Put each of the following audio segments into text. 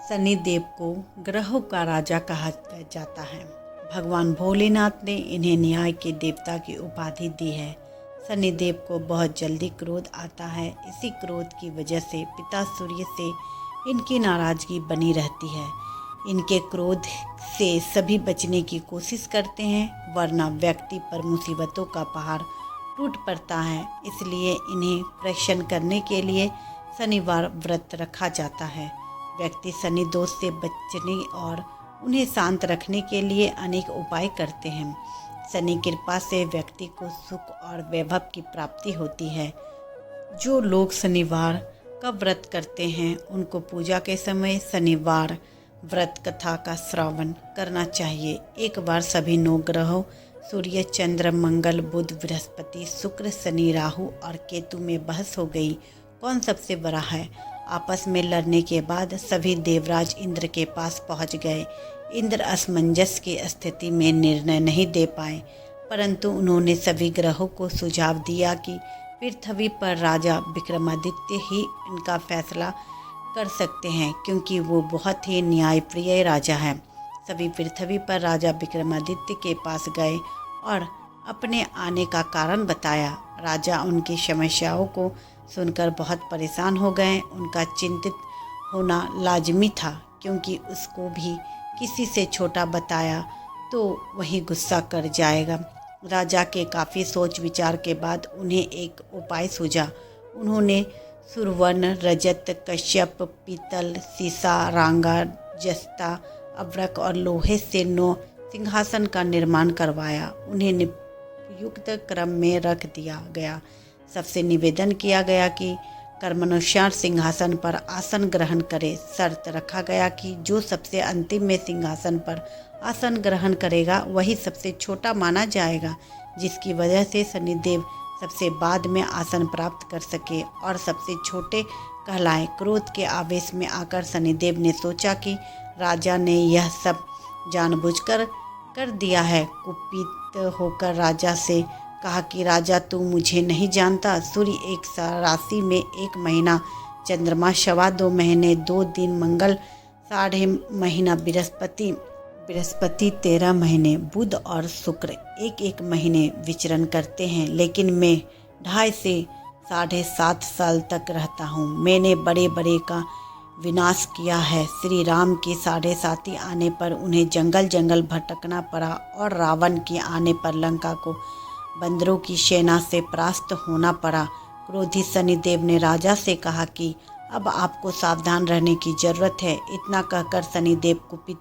शनिदेव को ग्रहों का राजा कहा जाता है। भगवान भोलेनाथ ने इन्हें न्याय के देवता की उपाधि दी है। शनिदेव को बहुत जल्दी क्रोध आता है। इसी क्रोध की वजह से पिता सूर्य से इनकी नाराजगी बनी रहती है। इनके क्रोध से सभी बचने की कोशिश करते हैं, वरना व्यक्ति पर मुसीबतों का पहाड़ टूट पड़ता है। इसलिए इन्हें प्रसन्न करने के लिए शनिवार व्रत रखा जाता है। व्यक्ति शनि दोष से बचने और उन्हें शांत रखने के लिए अनेक उपाय करते हैं। शनि कृपा से व्यक्ति को सुख और वैभव की प्राप्ति होती है। जो लोग शनिवार का व्रत करते हैं उनको पूजा के समय शनिवार व्रत कथा का श्रवण करना चाहिए। एक बार सभी 9 ग्रहों सूर्य, चंद्र, मंगल, बुध, बृहस्पति, शुक्र, शनि, राहु और केतु में बहस हो गई, कौन सबसे बड़ा है। आपस में लड़ने के बाद सभी देवराज इंद्र के पास पहुंच गए। इंद्र असमंजस की स्थिति में निर्णय नहीं दे पाए, परंतु उन्होंने सभी ग्रहों को सुझाव दिया कि पृथ्वी पर राजा विक्रमादित्य ही इनका फैसला कर सकते हैं, क्योंकि वो बहुत ही न्यायप्रिय राजा हैं। सभी पृथ्वी पर राजा विक्रमादित्य के पास गए और अपने आने का कारण बताया। राजा उनकी समस्याओं को सुनकर बहुत परेशान हो गए। उनका चिंतित होना लाजमी था, क्योंकि उसको भी किसी से छोटा बताया तो वही गुस्सा कर जाएगा। राजा के काफ़ी सोच विचार के बाद उन्हें एक उपाय सूझा। उन्होंने सुवर्ण, रजत, कश्यप, पीतल, सीसा, रांगा, जस्ता, अब्रक और लोहे से 9 सिंहासन का निर्माण करवाया। उन्हें नियुक्त क्रम में रख दिया गया। सबसे निवेदन किया गया कि कर्मानुसार सिंहासन पर आसन ग्रहण करे। शर्त रखा गया कि जो सबसे अंतिम में सिंहासन पर आसन ग्रहण करेगा वही सबसे छोटा माना जाएगा, जिसकी वजह से शनिदेव सबसे बाद में आसन प्राप्त कर सके और सबसे छोटे कहलाए। क्रोध के आवेश में आकर शनिदेव ने सोचा कि राजा ने यह सब जानबूझकर कर दिया है। कुपित होकर राजा से कहा कि राजा, तू मुझे नहीं जानता। सूर्य एक राशि में 1 महीना, चंद्रमा 2.25 महीने 2 दिन, मंगल 1.5 महीना, बृहस्पति 13 महीने, बुध और शुक्र 1-1 महीने विचरण करते हैं, लेकिन मैं 2.5 से 7.5 साल तक रहता हूँ। मैंने बड़े बड़े का विनाश किया है। श्री राम की 7.5 आने पर उन्हें जंगल जंगल भटकना पड़ा और रावण के आने पर लंका को बंदरों की सेना से परास्त होना पड़ा। क्रोधित शनिदेव ने राजा से कहा कि अब आपको सावधान रहने की जरूरत है। इतना कहकर शनिदेव कुपित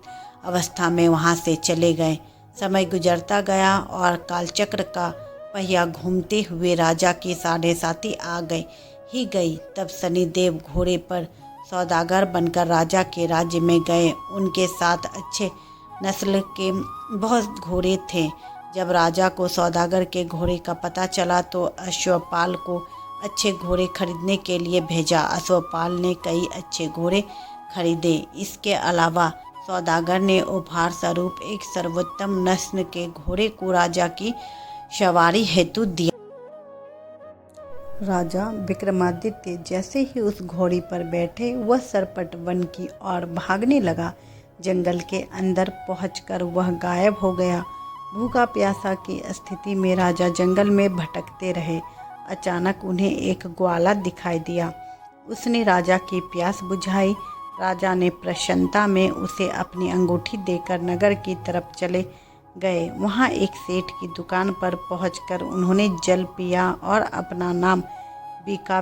अवस्था में वहां से चले गए। समय गुजरता गया और कालचक्र का पहिया घूमते हुए राजा की 7.5 आ गई। तब शनिदेव घोड़े पर सौदागर बनकर राजा के राज्य में गए। उनके साथ अच्छे नस्ल के बहुत घोड़े थे। जब राजा को सौदागर के घोड़े का पता चला तो अश्वपाल को अच्छे घोड़े खरीदने के लिए भेजा। अश्वपाल ने कई अच्छे घोड़े खरीदे। इसके अलावा सौदागर ने उपहार स्वरूप एक सर्वोत्तम नस्ल के घोड़े को राजा की सवारी हेतु दिया। राजा विक्रमादित्य जैसे ही उस घोड़ी पर बैठे, वह सरपट वन की ओर भागने लगा। जंगल के अंदर पहुंचकर वह गायब हो गया। भूखा प्यासा की स्थिति में राजा जंगल में भटकते रहे। अचानक उन्हें एक ग्वाला दिखाई दिया। उसने राजा की प्यास बुझाई। राजा ने प्रसन्नता में उसे अपनी अंगूठी देकर नगर की तरफ चले गए। वहां एक सेठ की दुकान पर पहुंचकर उन्होंने जल पिया और अपना नाम बीका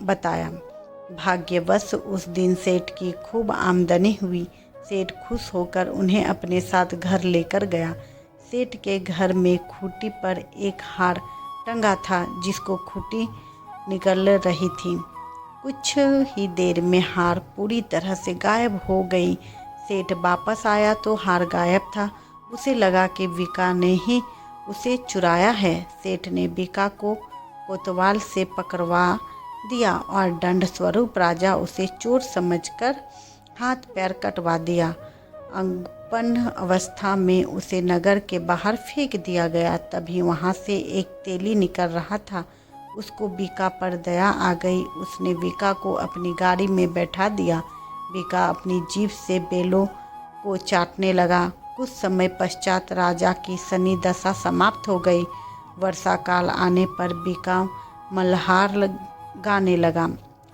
बताया। भाग्यवश उस दिन सेठ की खूब आमदनी हुई। सेठ खुश होकर उन्हें अपने साथ घर लेकर गया। सेठ के घर में खूंटी पर एक हार टंगा था, जिसको खूंटी निकल रही थी। कुछ ही देर में हार पूरी तरह से गायब हो गई। सेठ वापस आया तो हार गायब था। उसे लगा कि बीका ने ही उसे चुराया है। सेठ ने बीका को कोतवाल से पकड़वा दिया और दंड स्वरूप राजा उसे चोर समझकर हाथ पैर कटवा दिया। अपन्न अवस्था में उसे नगर के बाहर फेंक दिया गया। तभी वहां से एक तेली निकल रहा था। उसको बीका पर दया आ गई। उसने बीका को अपनी गाड़ी में बैठा दिया। बीका अपनी जीभ से बेलों को चाटने लगा। कुछ समय पश्चात राजा की शनि दशा समाप्त हो गई। वर्षा काल आने पर बीका मल्हार गाने लगा।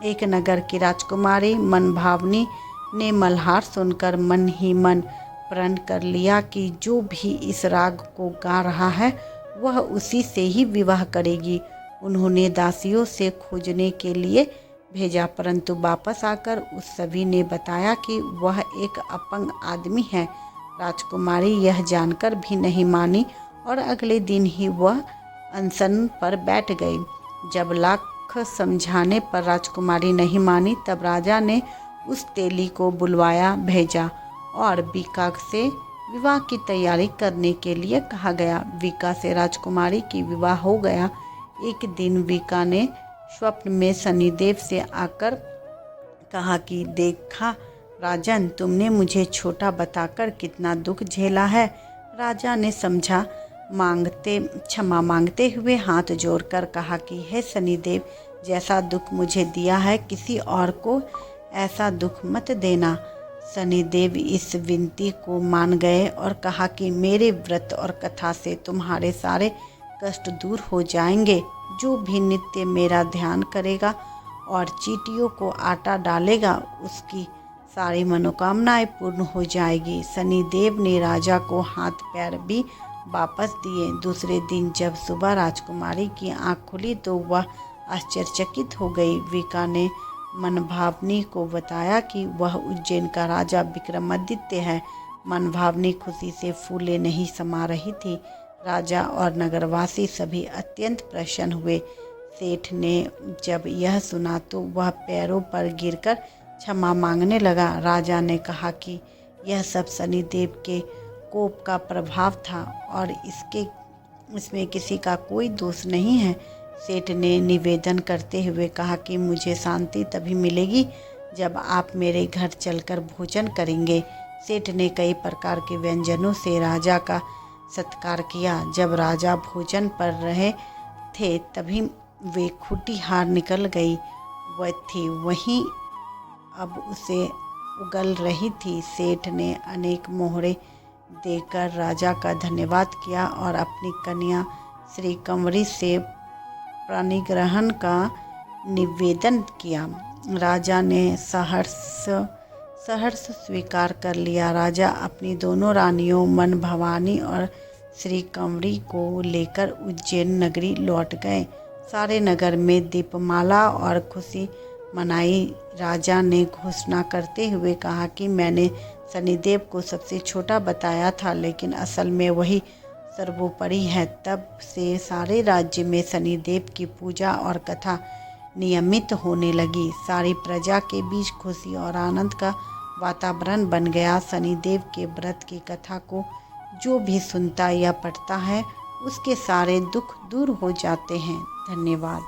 एक नगर की राजकुमारी मनभावनी ने मल्हार सुनकर मन ही मन प्रण कर लिया कि जो भी इस राग को गा रहा है वह उसी से ही विवाह करेगी। उन्होंने दासियों से खोजने के लिए भेजा, परंतु वापस आकर उस सभी ने बताया कि वह एक अपंग आदमी है। राजकुमारी यह जानकर भी नहीं मानी और अगले दिन ही वह अनशन पर बैठ गई। जब लाख समझाने पर राजकुमारी नहीं मानी, तब राजा ने उस तेली को बुलवाया भेजा और बीका से विवाह की तैयारी करने के लिए कहा गया। बीका से राजकुमारी की विवाह हो गया। एक दिन बीका ने स्वप्न में शनिदेव से आकर कहा कि देखा राजन, तुमने मुझे छोटा बताकर कितना दुख झेला है। राजा ने क्षमा मांगते हुए हाथ जोड़कर कहा कि हे शनिदेव, जैसा दुख मुझे दिया है किसी और को ऐसा दुख मत देना। शनिदेव इस विनती को मान गए और कहा कि मेरे व्रत और कथा से तुम्हारे सारे कष्ट दूर हो जाएंगे। जो भी नित्य मेरा ध्यान करेगा और चींटियों को आटा डालेगा उसकी सारी मनोकामनाएं पूर्ण हो जाएगी। शनिदेव ने राजा को हाथ पैर भी वापस दिए। दूसरे दिन जब सुबह राजकुमारी की आंख खुली तो वह आश्चर्यचकित हो गई। बीका ने मनभावनी को बताया कि वह उज्जैन का राजा विक्रमादित्य है। मनभावनी खुशी से फूले नहीं समा रही थी। राजा और नगरवासी सभी अत्यंत प्रसन्न हुए। सेठ ने जब यह सुना तो वह पैरों पर गिरकर क्षमा मांगने लगा। राजा ने कहा कि यह सब शनिदेव के कोप का प्रभाव था और इसमें किसी का कोई दोष नहीं है। सेठ ने निवेदन करते हुए कहा कि मुझे शांति तभी मिलेगी जब आप मेरे घर चलकर भोजन करेंगे। सेठ ने कई प्रकार के व्यंजनों से राजा का सत्कार किया। जब राजा भोजन पर रहे थे तभी वे खूंटी हार निकल गई थी, वहीं अब उसे उगल रही थी। सेठ ने अनेक मोहरे देकर राजा का धन्यवाद किया और अपनी कन्या श्री कंवरी से पाणिग्रहण का निवेदन किया। राजा ने सहर्ष स्वीकार कर लिया। राजा अपनी दोनों रानियों मनभावनी और श्री कंवरी को लेकर उज्जैन नगरी लौट गए। सारे नगर में दीपमाला और खुशी मनाई। राजा ने घोषणा करते हुए कहा कि मैंने शनिदेव को सबसे छोटा बताया था, लेकिन असल में वही सर्वोपरि है। तब से सारे राज्य में शनिदेव की पूजा और कथा नियमित होने लगी। सारी प्रजा के बीच खुशी और आनंद का वातावरण बन गया। शनिदेव के व्रत की कथा को जो भी सुनता या पढ़ता है उसके सारे दुख दूर हो जाते हैं। धन्यवाद।